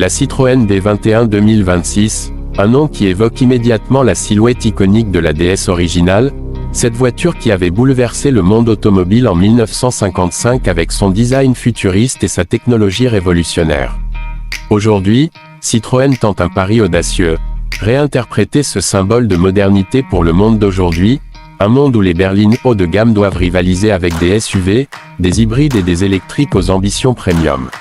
La Citroën D21 2026, un nom qui évoque immédiatement la silhouette iconique de la DS originale, cette voiture qui avait bouleversé le monde automobile en 1955 avec son design futuriste et sa technologie révolutionnaire. Aujourd'hui, Citroën tente un pari audacieux, réinterpréter ce symbole de modernité pour le monde d'aujourd'hui, un monde où les berlines haut de gamme doivent rivaliser avec des SUV, des hybrides et des électriques aux ambitions premium.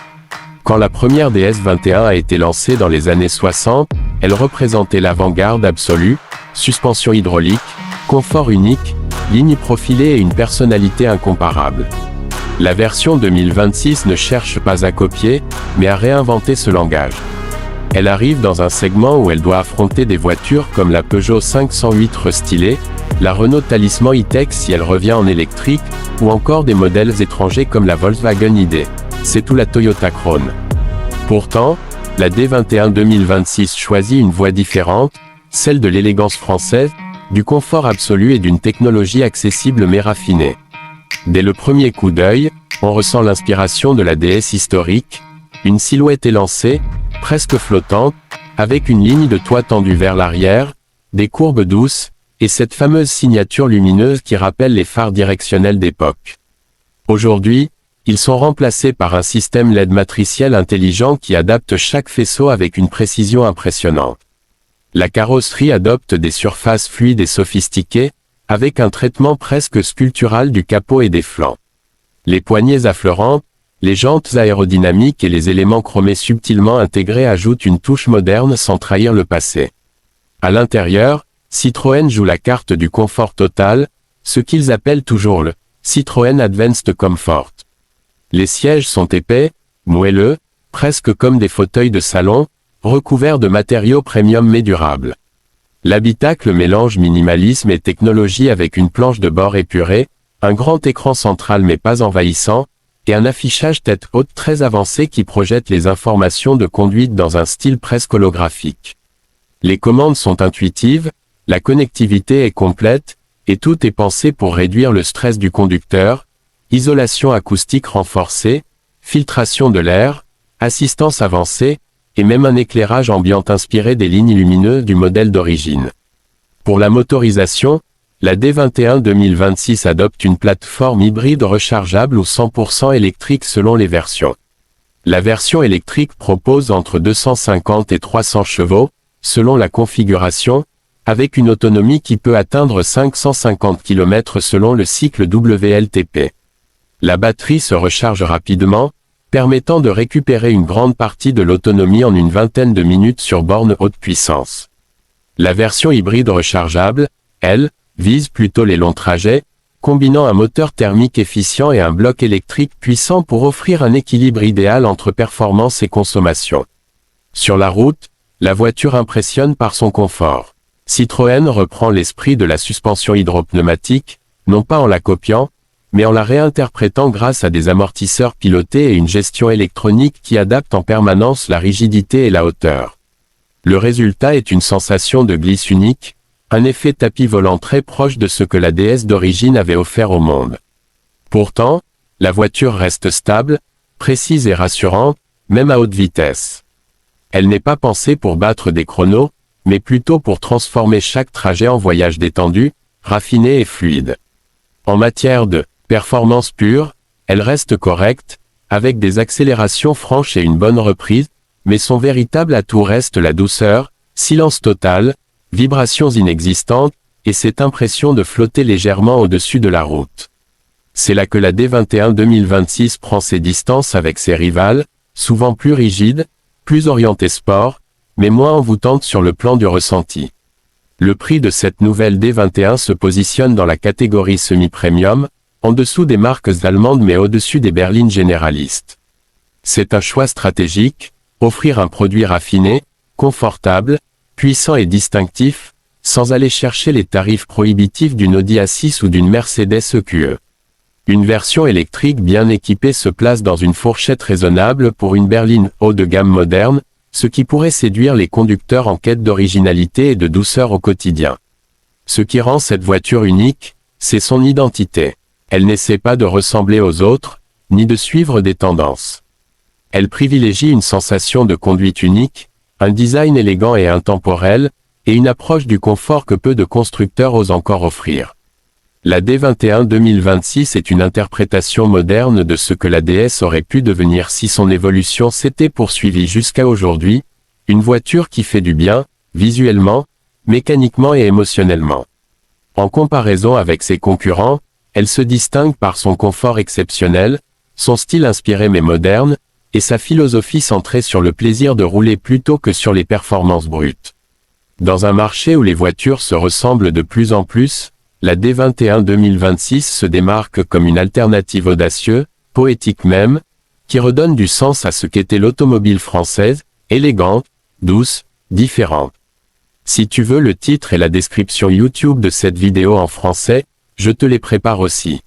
Quand la première DS21 a été lancée dans les années 60, elle représentait l'avant-garde absolue, suspension hydraulique, confort unique, ligne profilée et une personnalité incomparable. La version 2026 ne cherche pas à copier, mais à réinventer ce langage. Elle arrive dans un segment où elle doit affronter des voitures comme la Peugeot 508 restylée, la Renault Talisman E-Tech si elle revient en électrique, ou encore des modèles étrangers comme la Volkswagen ID. C'est tout la Toyota Crown. Pourtant, la D21 2026 choisit une voie différente, celle de l'élégance française, du confort absolu et d'une technologie accessible mais raffinée. Dès le premier coup d'œil, on ressent l'inspiration de la DS historique, une silhouette élancée, presque flottante, avec une ligne de toit tendue vers l'arrière, des courbes douces, et cette fameuse signature lumineuse qui rappelle les phares directionnels d'époque. Aujourd'hui, ils sont remplacés par un système LED matriciel intelligent qui adapte chaque faisceau avec une précision impressionnante. La carrosserie adopte des surfaces fluides et sophistiquées, avec un traitement presque sculptural du capot et des flancs. Les poignées affleurantes, les jantes aérodynamiques et les éléments chromés subtilement intégrés ajoutent une touche moderne sans trahir le passé. À l'intérieur, Citroën joue la carte du confort total, ce qu'ils appellent toujours le Citroën Advanced Comfort. Les sièges sont épais, moelleux, presque comme des fauteuils de salon, recouverts de matériaux premium mais durables. L'habitacle mélange minimalisme et technologie avec une planche de bord épurée, un grand écran central mais pas envahissant, et un affichage tête haute très avancé qui projette les informations de conduite dans un style presque holographique. Les commandes sont intuitives, la connectivité est complète, et tout est pensé pour réduire le stress du conducteur, isolation acoustique renforcée, filtration de l'air, assistance avancée, et même un éclairage ambiant inspiré des lignes lumineuses du modèle d'origine. Pour la motorisation, la D21 2026 adopte une plateforme hybride rechargeable ou 100% électrique selon les versions. La version électrique propose entre 250 et 300 chevaux, selon la configuration, avec une autonomie qui peut atteindre 550 km selon le cycle WLTP. La batterie se recharge rapidement, permettant de récupérer une grande partie de l'autonomie en une vingtaine de minutes sur borne haute puissance. La version hybride rechargeable, elle, vise plutôt les longs trajets, combinant un moteur thermique efficient et un bloc électrique puissant pour offrir un équilibre idéal entre performance et consommation. Sur la route, la voiture impressionne par son confort. Citroën reprend l'esprit de la suspension hydropneumatique, non pas en la copiant, mais en la réinterprétant grâce à des amortisseurs pilotés et une gestion électronique qui adapte en permanence la rigidité et la hauteur. Le résultat est une sensation de glisse unique, un effet tapis volant très proche de ce que la DS d'origine avait offert au monde. Pourtant, la voiture reste stable, précise et rassurante, même à haute vitesse. Elle n'est pas pensée pour battre des chronos, mais plutôt pour transformer chaque trajet en voyage détendu, raffiné et fluide. En matière de performance pure, elle reste correcte, avec des accélérations franches et une bonne reprise, mais son véritable atout reste la douceur, silence total, vibrations inexistantes, et cette impression de flotter légèrement au-dessus de la route. C'est là que la D21 2026 prend ses distances avec ses rivales, souvent plus rigides, plus orientées sport, mais moins envoûtantes sur le plan du ressenti. Le prix de cette nouvelle D21 se positionne dans la catégorie semi-premium, en dessous des marques allemandes mais au-dessus des berlines généralistes. C'est un choix stratégique, offrir un produit raffiné, confortable, puissant et distinctif, sans aller chercher les tarifs prohibitifs d'une Audi A6 ou d'une Mercedes EQE. Une version électrique bien équipée se place dans une fourchette raisonnable pour une berline haut de gamme moderne, ce qui pourrait séduire les conducteurs en quête d'originalité et de douceur au quotidien. Ce qui rend cette voiture unique, c'est son identité. Elle n'essaie pas de ressembler aux autres, ni de suivre des tendances. Elle privilégie une sensation de conduite unique, un design élégant et intemporel, et une approche du confort que peu de constructeurs osent encore offrir. La D21 2026 est une interprétation moderne de ce que la DS aurait pu devenir si son évolution s'était poursuivie jusqu'à aujourd'hui, une voiture qui fait du bien, visuellement, mécaniquement et émotionnellement. En comparaison avec ses concurrents, elle se distingue par son confort exceptionnel, son style inspiré mais moderne, et sa philosophie centrée sur le plaisir de rouler plutôt que sur les performances brutes. Dans un marché où les voitures se ressemblent de plus en plus, la D21 2026 se démarque comme une alternative audacieuse, poétique même, qui redonne du sens à ce qu'était l'automobile française, élégante, douce, différente. Si tu veux le titre et la description YouTube de cette vidéo en français, je te les prépare aussi.